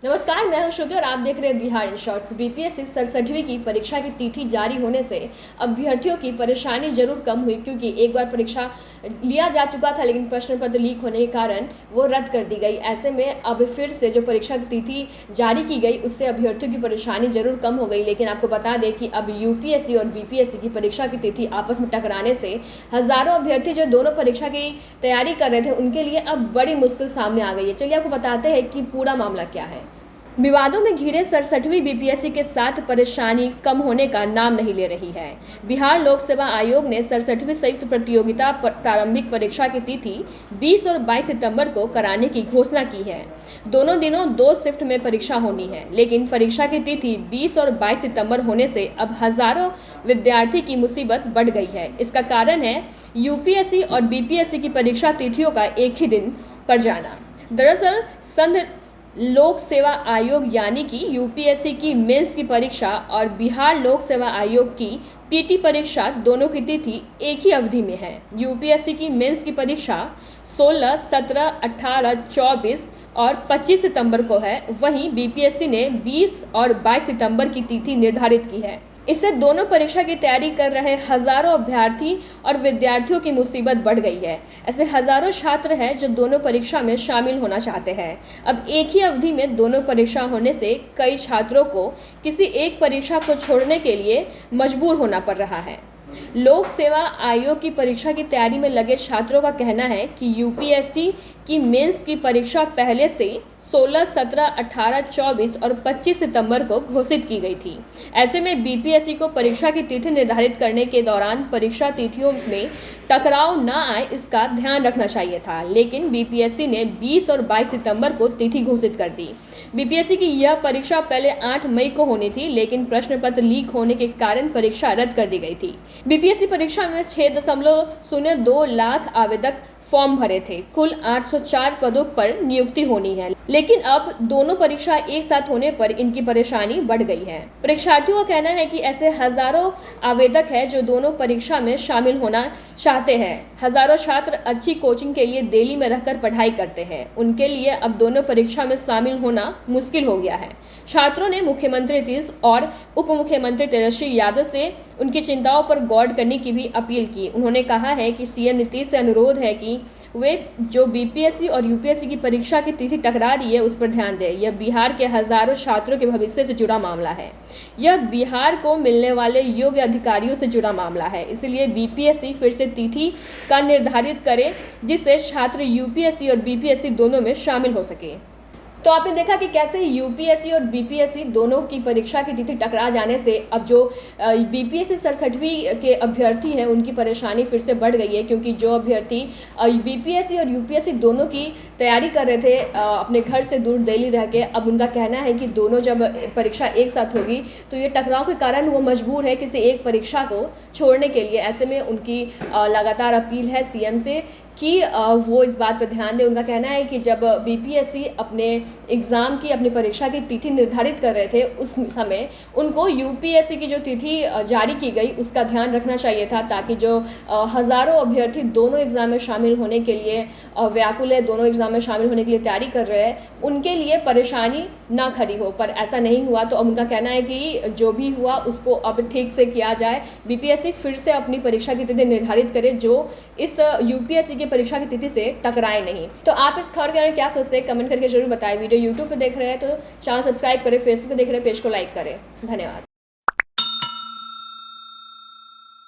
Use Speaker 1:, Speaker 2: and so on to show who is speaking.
Speaker 1: नमस्कार, मैं हूं श्रुति और आप देख रहे हैं बिहार इन शॉर्ट्स। बीपीएससी 67वीं की परीक्षा की तिथि जारी होने से अभ्यर्थियों की परेशानी जरूर कम हुई, क्योंकि एक बार परीक्षा लिया जा चुका था लेकिन प्रश्न पत्र लीक होने के कारण वो रद्द कर दी गई। ऐसे में अब फिर से जो परीक्षा की तिथि जारी की गई उससे अभ्यर्थियों की परेशानी जरूर कम हो गई। लेकिन आपको बता दें कि अब यूपीएससी और बीपीएससी की परीक्षा की तिथि आपस में टकराने से हजारों अभ्यर्थी जो दोनों परीक्षा की तैयारी कर रहे थे उनके लिए अब बड़ी मुश्किल सामने आ गई है। चलिए आपको बताते हैं कि पूरा मामला क्या है। विवादों में घिरे 67वीं बीपीएससी के साथ परेशानी कम होने का नाम नहीं ले रही है। बिहार लोक सेवा आयोग ने 67वीं संयुक्त प्रतियोगिता प्रारंभिक परीक्षा की तिथि 20 और 22 सितंबर को कराने की घोषणा की है। दोनों दिनों 2 शिफ्ट में परीक्षा होनी है, लेकिन परीक्षा की तिथि 20 और 22 सितंबर होने से अब हजारों विद्यार्थी की मुसीबत बढ़ गई है। इसका कारण है यूपीएससी और बीपीएससी की परीक्षा तिथियों का एक ही दिन पड़ जाना। दरअसल संघ लोक सेवा आयोग यानी कि यूपीएससी की मेंस की परीक्षा और बिहार लोक सेवा आयोग की पीटी परीक्षा दोनों की तिथि एक ही अवधि में है। यूपीएससी की मेंस की परीक्षा 16, 17, 18, 24 और 25 सितंबर को है। वहीं बीपीएससी ने 20 और 22 सितंबर की तिथि निर्धारित की है। इससे दोनों परीक्षा की तैयारी कर रहे हजारों अभ्यर्थी और विद्यार्थियों की मुसीबत बढ़ गई है। ऐसे हजारों छात्र हैं जो दोनों परीक्षा में शामिल होना चाहते हैं। अब एक ही अवधि में दोनों परीक्षा होने से कई छात्रों को किसी एक परीक्षा को छोड़ने के लिए मजबूर होना पड़ रहा है। लोक सेवा आयोग की परीक्षा की तैयारी में लगे छात्रों का कहना है कि यूपीएससी की मेंस की परीक्षा पहले से 16, 17, 18, 24 और 25 सितंबर को घोषित की गई थी। ऐसे में बीपीएससी को परीक्षा की तिथि निर्धारित करने के दौरान परीक्षा तिथियों में टकराव न आए इसका ध्यान रखना चाहिए था, लेकिन बीपीएससी ने 20 और 22 सितंबर को तिथि घोषित कर दी। बीपीएससी की यह परीक्षा पहले 8 मई को होनी थी, लेकिन प्रश्न पत्र लीक होने के कारण परीक्षा रद्द कर दी गई थी। बीपीएससी परीक्षा में 6.02 लाख आवेदक फॉर्म भरे थे। कुल 804 पदों पर नियुक्ति होनी है, लेकिन अब दोनों परीक्षा एक साथ होने पर इनकी परेशानी बढ़ गई है। परीक्षार्थियों का कहना है कि ऐसे हजारों आवेदक हैं जो दोनों परीक्षा में शामिल होना चाहते हैं। हजारों छात्र अच्छी कोचिंग के लिए दिल्ली में रहकर पढ़ाई करते हैं, उनके लिए अब दोनों परीक्षा में शामिल होना मुश्किल हो गया है। छात्रों ने मुख्यमंत्री नीतीश और उप मुख्यमंत्री तेजस्वी यादव से उनकी चिंताओं पर गौर करने की भी अपील की। उन्होंने कहा है कि सीएम नीतीश से अनुरोध है कि वे जो बीपीएससी और यूपीएससी की परीक्षा की तिथि टकरा रही है उस पर ध्यान दें। यह बिहार के हजारों छात्रों के भविष्य से जुड़ा मामला है। यह बिहार को मिलने वाले योग्य अधिकारियों से जुड़ा मामला है। इसलिए बीपीएससी फिर से तिथि का निर्धारित करे जिससे छात्र यूपीएससी और बीपीएससी दोनों में शामिल हो सके। तो आपने देखा कि कैसे यूपीएससी और बीपीएससी दोनों की परीक्षा की तिथि टकरा जाने से अब जो बीपीएससी 67वीं के अभ्यर्थी हैं उनकी परेशानी फिर से बढ़ गई है, क्योंकि जो अभ्यर्थी बीपीएससी और यूपीएससी दोनों की तैयारी कर रहे थे अपने घर से दूर दिल्ली रह के, अब उनका कहना है कि दोनों जब परीक्षा एक साथ होगी तो ये टकराव के कारण वो मजबूर है किसी एक परीक्षा को छोड़ने के लिए। ऐसे में उनकी लगातार अपील है सीएम से कि वो इस बात पर ध्यान दें। उनका कहना है कि जब बीपीएससी अपने एग्ज़ाम की अपनी परीक्षा की तिथि निर्धारित कर रहे थे उस समय उनको यूपीएससी की जो तिथि जारी की गई उसका ध्यान रखना चाहिए था, ताकि जो हज़ारों अभ्यर्थी दोनों एग्ज़ाम में शामिल होने के लिए व्याकुल है, दोनों एग्ज़ाम में शामिल होने के लिए तैयारी कर रहे हैं, उनके लिए परेशानी ना खड़ी हो। पर ऐसा नहीं हुआ, तो अब उनका कहना है कि जो भी हुआ उसको अब ठीक से किया जाए। बीपीएससी फिर से अपनी परीक्षा की तिथि निर्धारित करे जो इस यूपीएससी की परीक्षा की तिथि से टकराए नहीं। तो आप इस खबर के बारे में क्या सोचते हैं कमेंट करके जरूर बताएं। वीडियो यूट्यूब पे देख रहे हैं तो चैनल सब्सक्राइब करें, फेसबुक पे देख रहे हैं पेज को लाइक करें। धन्यवाद।